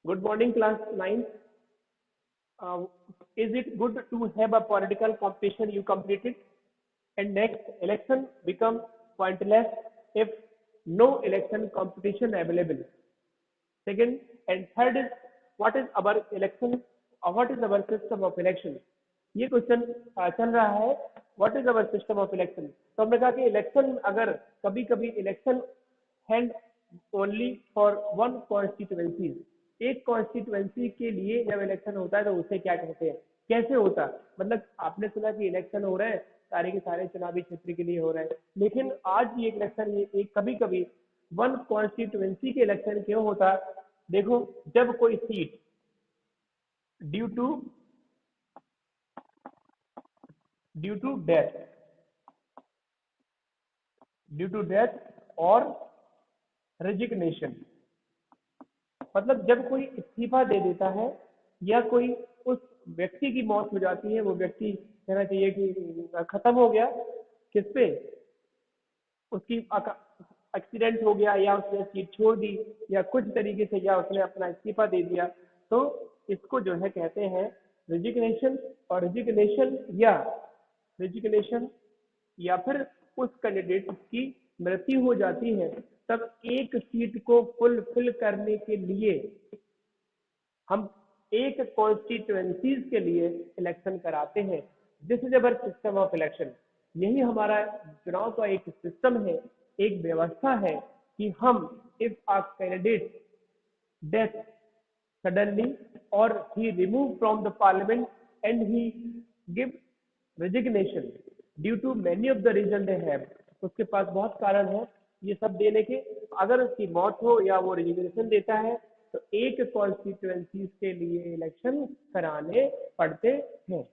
Good morning, class 9. Is it good to have a political competition you completed? And next, election becomes pointless if no election competition available. Second and third is what is our election or what is our system of election? ये question चल रहा है. What is our system of election. तो हमने कहा कि election अगर कभी कभी election held only for one constituency, एक कॉन्स्टिट्यूएंसी के लिए जब इलेक्शन होता है तो उसे क्या कहते हैं, कैसे होता है. मतलब आपने सुना कि इलेक्शन हो रहे हैं, सारे के सारे चुनावी क्षेत्र के लिए हो रहे हैं, लेकिन आज ये इलेक्शन ये एक कभी कभी वन कॉन्स्टिट्यूएंसी के इलेक्शन क्यों होता है. देखो, जब कोई सीट ड्यू टू डेथ और रेजिग्नेशन, मतलब जब कोई इस्तीफा दे देता है या कोई उस व्यक्ति की मौत हो जाती है, वो व्यक्ति कहना चाहिए कि खत्म हो गया, किस पे, उसकी एक्सीडेंट हो गया या उसने सीट छोड़ दी या कुछ तरीके से या उसने अपना इस्तीफा दे दिया, तो इसको जो है कहते हैं रेजिग्नेशन. और रेजिग्नेशन या फिर उस कैंडिडेट की मृत्यु हो जाती है, तब एक सीट को फुलफिल करने के लिए हम एक कॉन्स्टिट्यूएंसीज के लिए इलेक्शन कराते हैं. This is our system of election. यही हमारा चुनाव का एक सिस्टम है, एक व्यवस्था है कि हम if a candidate death suddenly or he removed from the parliament and he give resignation due to many of the reason they have, उसके पास बहुत कारण है ये सब देने के. अगर उसकी मौत हो या वो रेजिग्नेशन देता है तो एक कॉन्स्टिट्यूएंसी के लिए इलेक्शन कराने पड़ते हैं.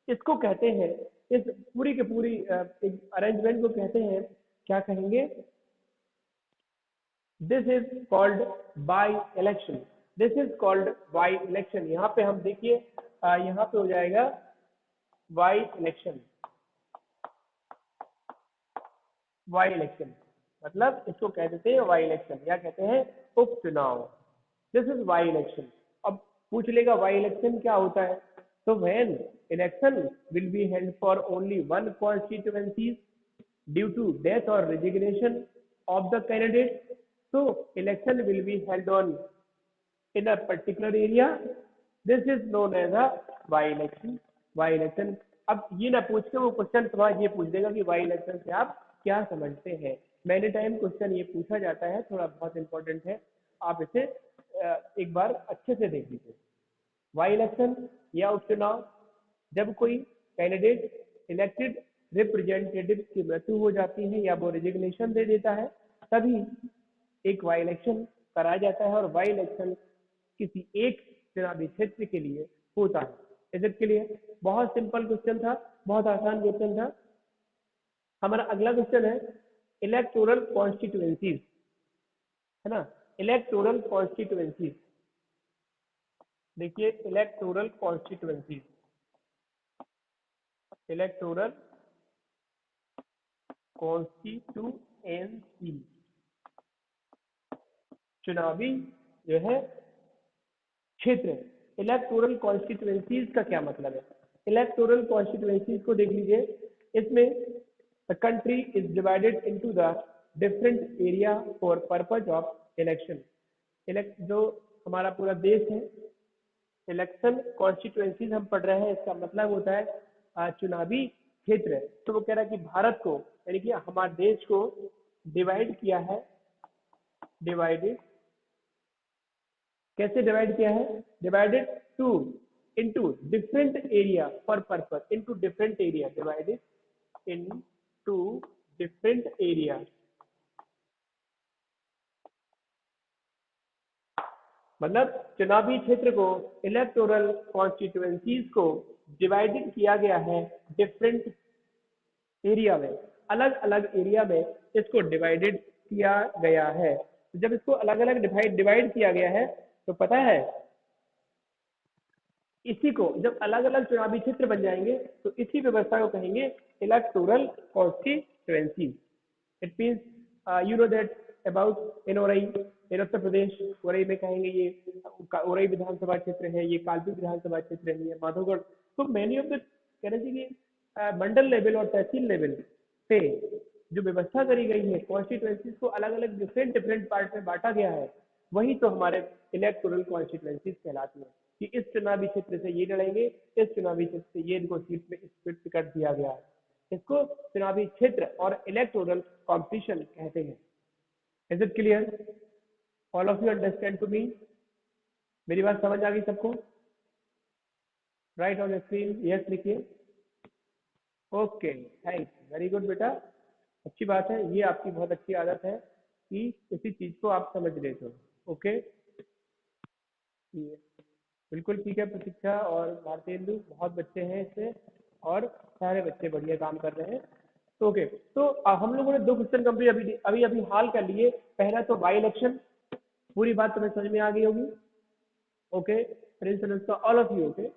इसको कहते हैं, इस पूरी की पूरी अरेंजमेंट को कहते हैं, क्या कहेंगे, this is called by election. This is called by election. यहाँ पे हम देखिए, यहाँ पे हो जाएगा बाय इलेक्शन. बाय इलेक्शन मतलब इसको कह देते हैं बाय इलेक्शन या कहते हैं उपचुनाव. This is by election. अब पूछ लेगा बाय इलेक्शन क्या होता है. तो when election will be held for only one constituency due to death और resignation of the candidate, so election will be held on in a particular area. This is known as a by-election. by-election. अब ये ना पूछ के वो question तुम्हारा ये पूछ देगा कि by-election से आप क्या समझते हैं. मैनी टाइम क्वेश्चन ये पूछा जाता है, थोड़ा बहुत इंपॉर्टेंट है, आप इसे एक बार अच्छे से देख लीजिए. by-election या उपचुनाव, जब कोई कैंडिडेट इलेक्टेड रिप्रेजेंटेटिव की मृत्यु हो जाती है या वो रेजिग्नेशन दे देता है, तभी एक वाई इलेक्शन कराया जाता है. और वाई इलेक्शन किसी एक चुनावी क्षेत्र के लिए होता है. इज्जत के लिए बहुत सिंपल क्वेश्चन था, बहुत आसान क्वेश्चन था. हमारा अगला क्वेश्चन है इलेक्टोरल कॉन्स्टिट्यूएंसीज, है ना. इलेक्टोरल कॉन्स्टिट्यूएंसीज, देखिए इलेक्टोरल कॉन्स्टिट्यूएंसीज, इलेक्टोरल कॉन्स्टिट्यूएंसी, चुनावी जो है क्षेत्र. इलेक्टोरल कॉन्स्टिट्यूएंसीज का क्या मतलब है. इलेक्टोरल कॉन्स्टिट्यूएंसीज को देख लीजिए. इसमें the country is divided into the different area for purpose of election. जो हमारा पूरा देश है, इलेक्शन कॉन्स्टिट्यूएंसीज हम पढ़ रहे हैं, इसका मतलब होता है चुनावी क्षेत्र. तो वो कह रहा है कि भारत को, यानी कि हमारे देश को डिवाइड किया है. डिवाइडेड कैसे डिवाइड किया है, divided to into different area for purpose, into different area, divided into different area. मतलब चुनावी क्षेत्र को, इलेक्टोरल कॉन्स्टिट्यूएंसीज को डिवाइडेड किया गया है डिफरेंट एरिया में, अलग अलग एरिया में इसको डिवाइडेड किया गया है. जब इसको अलग अलग डिवाइड किया गया है तो पता है इसी को जब अलग अलग चुनावी क्षेत्र बन जाएंगे तो इसी व्यवस्था को कहेंगे electoral constituency. It means you know that about NRI, in Uttar Pradesh Orai में कहेंगे ये उरई विधानसभा क्षेत्र है, ये कालपी विधानसभा क्षेत्र है, ये माधोगढ़। तो मैनी ऑफ द कहना चाहिए कि मंडल लेवल और तहसील लेवल पे जो व्यवस्था करी गई है, कॉन्स्टिट्यूएंसीज को अलग अलग डिफरेंट डिफरेंट पार्ट में बांटा गया है, वही तो हमारे इलेक्टोरल कॉन्स्टिट्यूएंसीज कहलाती है कि इस चुनावी क्षेत्र से ये लड़ेंगे, इस चुनावी क्षेत्र से ये इनको सीट में स्प्लिट टिकट दिया गया है। इसको चुनावी क्षेत्र और इलेक्टोरल कॉम्पिटिशन कहते हैं। Is it clear? All of you understand to me? मेरी बात समझ आ गई सबको? राइट ऑन स्क्रीन यस लिखिए। ओके, थैंक्स, वेरी गुड बेटा, अच्छी बात है, ये आपकी बहुत अच्छी आदत है कि किसी चीज को आप समझ लेते हो। ओके, बिल्कुल ठीक है प्रतीक्षा और भारतेंदु, बहुत बच्चे हैं इसमें और सारे बच्चे बढ़िया काम कर रहे हैं। तो ओके, तो हम लोगों ने दो क्वेश्चन कंप्लीट अभी अभी अभी हाल कर लिए। पहला तो बाई इलेक्शन, पूरी बात तुम्हें समझ में आ गई होगी। ओके, प्रिंसिपल्स का all of you. Okay,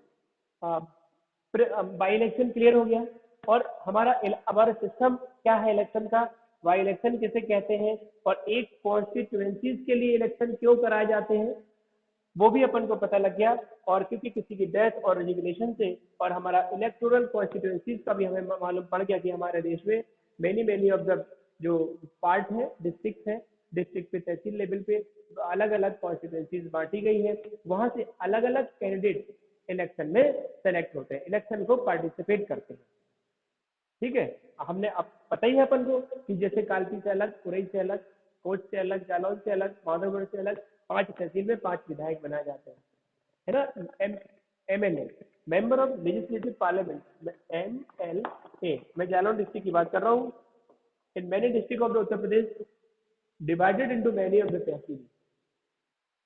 by election clear हो गया। और हमारा सिस्टम क्या है इलेक्शन का, बाई इलेक्शन किसे कहते हैं, और एक कॉन्स्टिट्यूएंसीज के लिए इलेक्शन क्यों कराए जाते हैं, वो भी अपन को पता लग गया। और क्योंकि किसी की डेथ और रेजिग्नेशन से और हमारा इलेक्टोरल कॉन्स्टिट्यूएंसीज का भी हमें मालूम पड़ गया कि हमारे देश में मेनी ऑफ द जो पार्ट है, डिस्ट्रिक्ट है, डिस्ट्रिक्ट पे तहसील लेवल पे अलग अलग कॉन्स्टिट्यूएंसीज बांटी गई है, वहां से अलग अलग कैंडिडेट इलेक्शन में सेलेक्ट होते हैं, इलेक्शन को पार्टिसिपेट करते हैं। ठीक है, हमने अब पता ही है अपन को कि जैसे कालपी से अलग, उरई से अलग, कोच से अलग, जालौन से अलग, माधोगढ़ से अलग 5 तहसील में 5 विधायक बनाए जाते हैं, है ना। MLA, member of legislative parliament, MLA। मैं जालौन डिस्ट्रिक्ट की बात कर रहा हूँ। In many district of the Uttar Pradesh divided into many of the tehsil.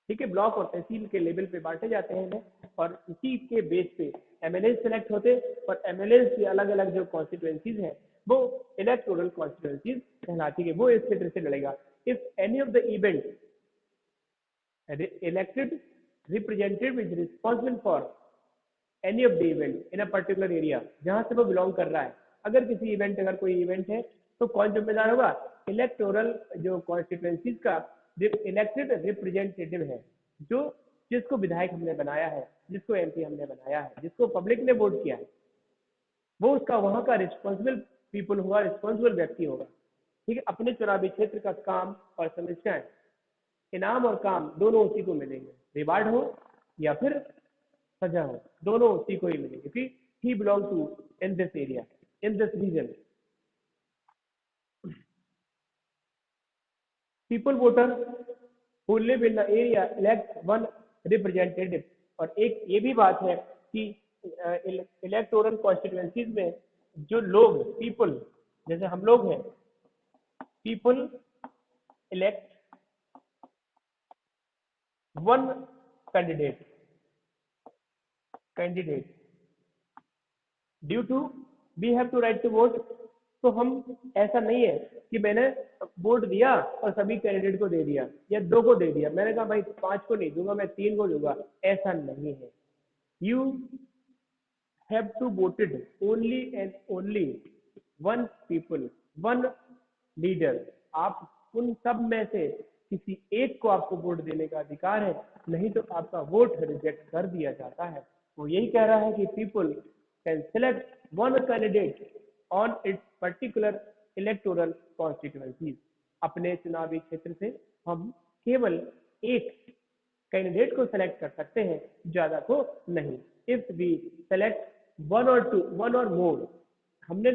ठीक है, ब्लॉक और तहसील के लेवल पे बांटे जाते हैं और इसी के बेस पे MLA सेलेक्ट होते, और MLA की अलग अलग जो कॉन्स्टिट्यूएंसीज हैं वो इलेक्टोरल कॉन्स्टिट्यूएंसीज कहलाती है, वो इस क्षेत्र से लड़ेगा। If any of the event elected representative is responsible for any of the event in a particular area, जहां से वो बिलोंग कर रहा है, अगर किसी इवेंट, अगर कोई इवेंट है तो कौन जिम्मेदार होगा, इलेक्टोरल जो कॉन्स्टिट्यूएंसीज का इलेक्टेड रिप्रेजेंटेटिव है, जो जिसको विधायक हमने बनाया है, जिसको MP हमने बनाया है, जिसको पब्लिक ने वोट किया है, वो उसका वहां का रिस्पॉन्सिबल पीपल होगा, रिस्पॉन्सिबल व्यक्ति होगा। ठीक है, अपने चुनावी क्षेत्र का काम और समस्याएं, इनाम और काम दोनों उसी को मिलेंगे, रिवार्ड हो या फिर सजा हो, दोनों उसी को ही मिलेंगे, क्योंकि he belong to in this area, in this region. People voter who live in the area elect one representative. और एक ये भी बात है कि इलेक्टोरल कॉन्स्टिट्यूएंसीज में जो लोग, पीपल, जैसे हम लोग हैं, people elect one candidate due to we have to right to vote. तो हम, ऐसा नहीं है कि मैंने वोट दिया और सभी कैंडिडेट को दे दिया या 2 को दे दिया, मैंने कहा भाई 5 को नहीं दूंगा, मैं 3 को दूंगा, ऐसा नहीं है। You have to voted only and only one people, one leader. आप उन सब में से किसी एक को आपको वोट देने का अधिकार है, नहीं तो आपका वोट रिजेक्ट कर दिया जाता है। वो यही कह रहा है कि people can select one candidate on it's particular electoral constituencies. अपने चुनावी क्षेत्र से हम केवल एक कैंडिडेट को सेलेक्ट कर सकते हैं, ज्यादा को नहीं। इफ वी सेलेक्ट वन और मोर, हमने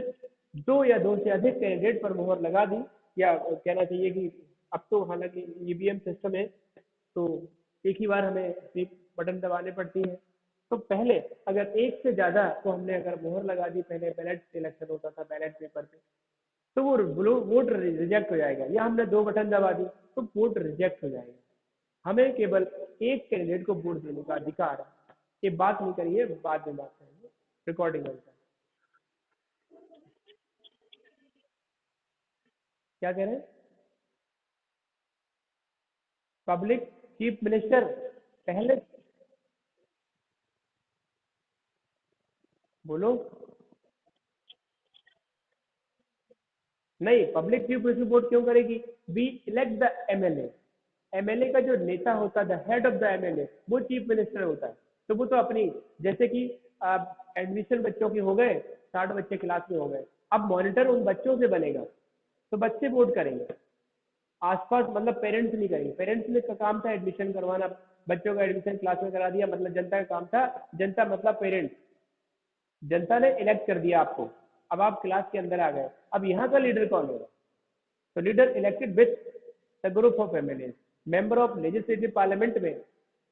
2 या 2 से अधिक कैंडिडेट पर मोहर लगा दी, या कहना चाहिए कि अब तो हालांकि EVM सिस्टम है तो एक ही बार हमें बटन दबाने पड़ती है। तो पहले अगर एक से ज्यादा को हमने अगर मोहर लगा दी, पहले बैलेट सिलेक्शन होता था बैलेट पेपर पे, तो वो वोट रिजेक्ट हो जाएगा, या हमने 2 बटन दबा दी तो वोट रिजेक्ट हो जाएगा। हमें केवल एक कैंडिडेट को वोट देने का अधिकार है। ये बात नहीं करिए, बाद में बात करेंगे, रिकॉर्डिंग होता है। क्या कह रहे हैं? पब्लिक चीफ मिनिस्टर पहले, बोलो। नहीं, पब्लिक चीफ मिनिस्टर वोट क्यों करेगी? We elect the MLA, MLA का जो नेता होता है, the head of the MLA, वो चीफ मिनिस्टर होता है। तो वो तो अपनी, जैसे कि एडमिशन बच्चों के हो गए, 60 बच्चे क्लास में हो गए, अब मॉनिटर उन बच्चों से बनेगा, तो बच्चे वोट करेंगे, आसपास मतलब पेरेंट्स नहीं करेंगे। पेरेंट्स ने का काम था एडमिशन करवाना, बच्चों का एडमिशन क्लास में करा दिया, मतलब जनता का काम था। जनता मतलब पेरेंट्स, जनता ने इलेक्ट कर दिया आपको, अब आप क्लास के अंदर आ गए, अब यहाँ का लीडर कौन होगा? तो leader elected with the group of MLA, member of legislative parliament में,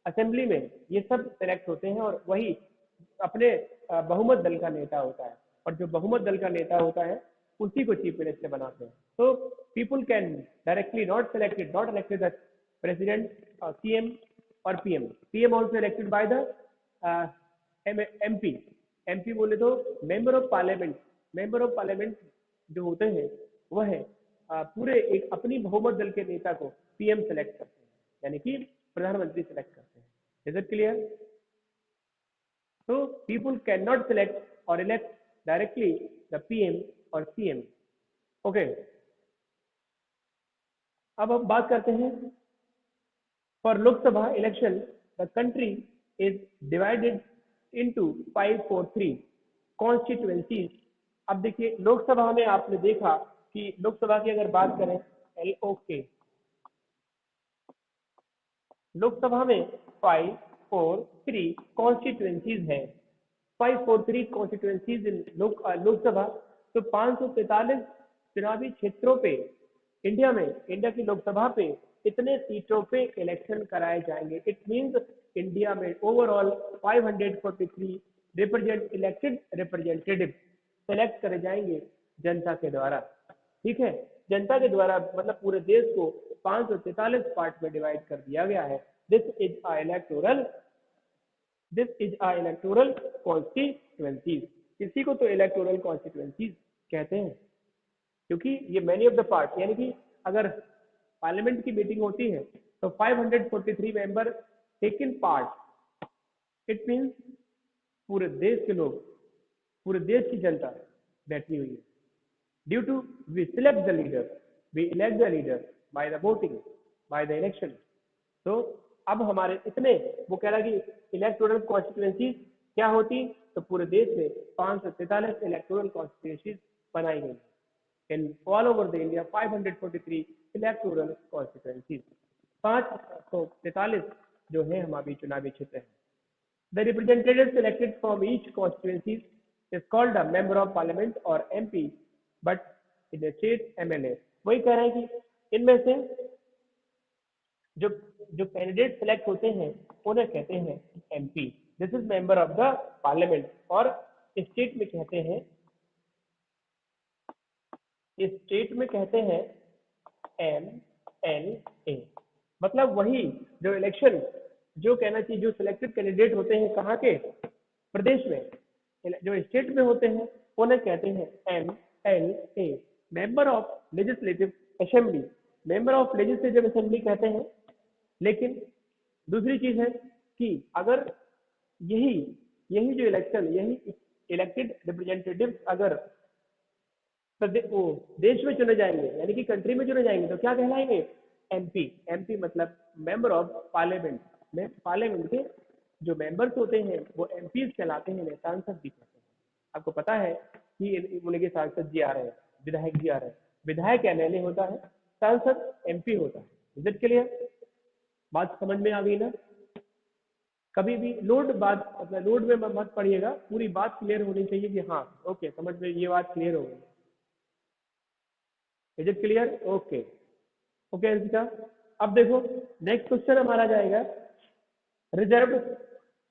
असेंबली में, ये सब सेलेक्ट होते हैं, और वही अपने बहुमत दल का नेता होता है, और जो बहुमत दल का नेता होता है उसी को चीफ मिनिस्टर बनाते हैं। तो people can directly not elected the president, CM और PM. PM also elected by the MP. MP बोले तो member of parliament. Member of parliament जो होते हैं वह पूरे एक अपनी बहुमत दल के नेता को पीएम सेलेक्ट करते हैं, यानी कि प्रधानमंत्री सेलेक्ट करते हैं। Is it clear? तो पीपुल कैन नॉट सेलेक्ट और इलेक्ट डायरेक्टली द पीएम और सीएम। ओके, अब हम बात करते हैं for Lok Sabha election the country is divided into 543 constituencies. अब देखिए लोकसभा में आपने देखा कि लोकसभा की अगर बात करें, LOK, लोकसभा में 543 कॉन्स्टिट्यूएंसीज है। 543 कॉन्स्टिट्यूएंसीज इन लोकसभा। तो 543 चुनावी क्षेत्रों पे इंडिया में, इंडिया की लोकसभा पे इतने सीटों पे इलेक्शन कराए जाएंगे। इट मींस इंडिया में ओवरऑल 543 इलेक्टेड रिप्रेजेंटेटिव सेलेक्ट करे जाएंगे जनता के द्वारा। ठीक है, जनता के द्वारा, मतलब पूरे देश को 543 पार्ट में डिवाइड कर दिया गया है। This is a electoral constituencies. इसी को तो इलेक्टोरल कॉन्स्टिट्यूएंसीज कहते हैं, क्योंकि ये मैनी ऑफ द पार्ट, यानी कि अगर पार्लियामेंट की मीटिंग होती है तो 543 member take in part. It means पूरे देश के लोग, पूरे देश की जनता बैठी हुई है। Due to we select the leader, we elect the leader by the voting, by the election. तो अब हमारे इतने, वो कह रहा है कि इलेक्टोरल कॉन्स्टिट्यूएंसीज क्या होती, तो पूरे देश में 543 इलेक्टोरल कॉन्स्टिट्यूएंसीज बनाई गई in all over the India. 543 electoral constituencies, 543 जो है हमारी चुनावी क्षेत्र है। The representative selected from each constituency is called a member of parliament और MP, but in state MLA। वही कह रहे हैं कि इनमें से जो जो कैंडिडेट सेलेक्ट होते हैं उन्हें कहते हैं MP। This is member of the parliament, और स्टेट में कहते हैं, MLA। मतलब वही जो इलेक्शन, जो कहना चाहिए, जो सिलेक्टेड कैंडिडेट होते हैं कहाँ के, प्रदेश में, जो स्टेट में होते हैं उन्हें कहते हैं MLA, member of legislative assembly. Member of legislative assembly कहते हैं। लेकिन दूसरी चीज है कि अगर यही यही जो इलेक्शन, यही इलेक्टेड रिप्रेजेंटेटिव अगर वो देश में चुने जाएंगे, यानी कि कंट्री में चुने जाएंगे, तो क्या कहलाएंगे? MP मतलब मेंबर ऑफ पार्लियामेंट। में पार्लियामेंट के जो मेंबर्स होते हैं वो MPs कहलाते हैं, सांसद भी कहते हैं। आपको पता है कि उनके सांसद जी आ रहे हैं, विधायक जी आ रहे हैं। विधायक MLA होता है, सांसद MP होता है। Is it clear? बात समझ में आ गई ना? कभी भी लोड बात अपना लोड में मत पढ़िएगा, पूरी बात क्लियर होनी चाहिए कि हाँ ओके समझ में, ये बात क्लियर हो गई। Is it clear? Okay okay Arpita. अब देखो नेक्स्ट क्वेश्चन हमारा जाएगा रिजर्व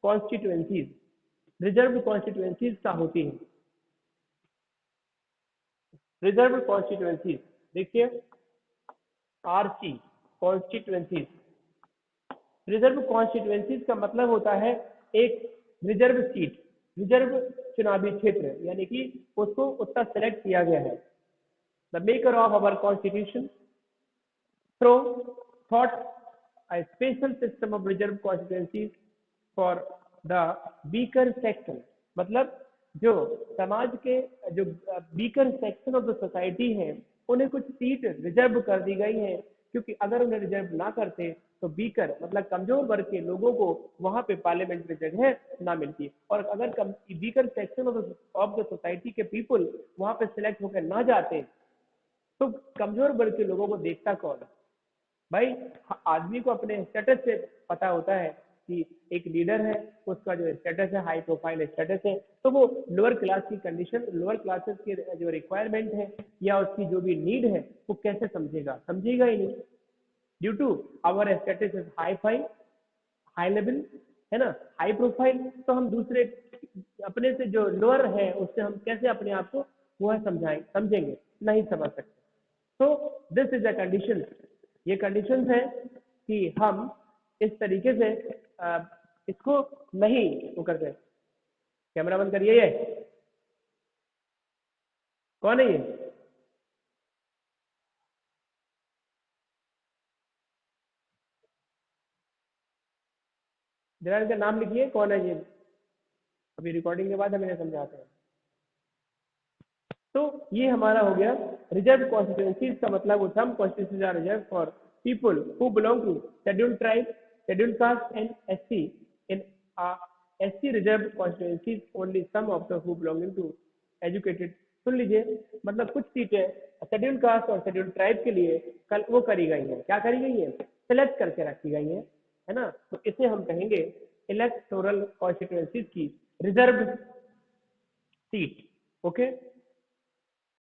कॉन्स्टिट्यूएंसीज। रिजर्व कॉन्स्टिट्यूएंसीज क्या होती है? रिजर्व कॉन्स्टिट्यूएंसीज देखिए, RC कॉन्स्टिट्यूएंसीज। रिजर्व कॉन्स्टिट्यूएंसीज का मतलब होता है एक रिजर्व सीट, रिजर्व चुनावी क्षेत्र, यानी कि उसको उतना सेलेक्ट किया गया है। The maker of our constitution thought a special system of reserve constituencies for the weaker section। मतलब जो समाज के जो weaker section of the society है उन्हें कुछ सीट रिजर्व कर दी गई है क्योंकि अगर उन्हें रिजर्व ना करते तो वीकर मतलब कमजोर वर्ग के लोगों को वहां पे पार्लियामेंट में जगह ना मिलती, और अगर weaker section of the society के पीपल वहां पे सिलेक्ट होकर ना जाते तो कमजोर वर्ग के लोगों को देखता कौन? भाई आदमी को अपने स्टेटस से पता होता है कि एक लीडर है, उसका जो स्टेटस है हाई प्रोफाइल स्टेटस है, तो वो लोअर क्लास की कंडीशन, लोअर क्लासेस की जो रिक्वायरमेंट है या उसकी जो भी नीड है वो कैसे समझेगा? समझेगा ही नहीं। Due to our status is hi fi, high level, है ना, हाई प्रोफाइल, तो हम दूसरे अपने से जो लोअर है उससे हम कैसे अपने आप को वो है समझेंगे? नहीं समझ सकते। तो दिस इज अ कंडीशन, ये कंडीशन है कि हम इस तरीके से इसको नहीं वो करते। कैमरा बंद करिए। ये कौन है ये? जरा इनका नाम लिखिए, कौन है ये? अभी रिकॉर्डिंग के बाद हम इन्हें समझाते हैं। तो ये हमारा हो गया रिजर्व कॉन्स्टिट्यूंसीज का मतलब होता है constituencies are reserve for people who belong to scheduled tribe, scheduled caste and SC. In SC reserve constituencies only some of the who belonging to educated. सुन लीजिए, मतलब कुछ सीटें शेड्यूल्ड कास्ट और शेड्यूल्ड ट्राइब के लिए कल वो करी गई है, क्या करी गई है? सिलेक्ट करके रखी गई है ना, तो इसे हम कहेंगे इलेक्टोरल कॉन्स्टिट्यूंसीज की रिजर्व सीट। ओके।